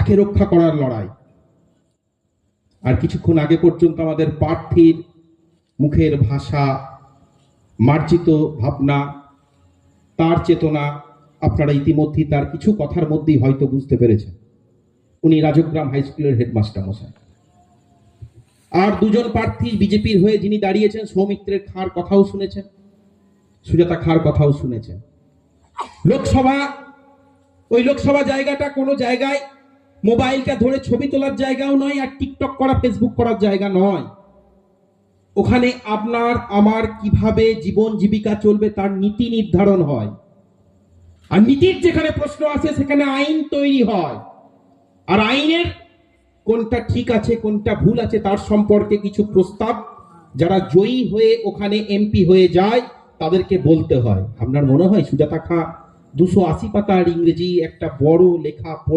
তাকে রক্ষা করার লড়াই। আর কিছুক্ষণ আগে পর্যন্ত আমাদের প্রার্থীর মুখের ভাষা, মার্জিত ভাবনা, তার চেতনা আপনারা ইতিমধ্যেই তার কিছু কথার মধ্যেই হয়তো বুঝতে পেরেছেন। উনি রাজগ্রাম হাই স্কুলের হেডমাস্টার মশাই। আর দুজন প্রার্থী বিজেপির হয়ে যিনি দাঁড়িয়েছেন, সৌমিত্রের খাঁর কথাও শুনেছেন, সুজাতা খাঁর কথাও শুনেছেন। লোকসভা, ওই লোকসভা জায়গাটা কোনো জায়গায় মোবাইলটা ধরে ছবি তোলার জায়গাও নয়, আর টিকটক করা, ফেসবুক করার জায়গা নয়। ওখানে আপনার আমার কিভাবে জীবন জীবিকা চলবে তার নীতি নির্ধারণ হয়। আর নীতির যেখানে প্রশ্ন আসে সেখানে আইন তৈরি হয়। আর আইনের কোনটা ঠিক আছে কোনটা ভুল আছে তার সম্পর্কে কিছু প্রস্তাব যারা জয়ী হয়ে ওখানে এমপি হয়ে যায় তাদেরকে বলতে হয়। আপনার মনে হয় সুজাতা খাঁ 280 পাতার ইংরেজি একটা বড় লেখা পড়ে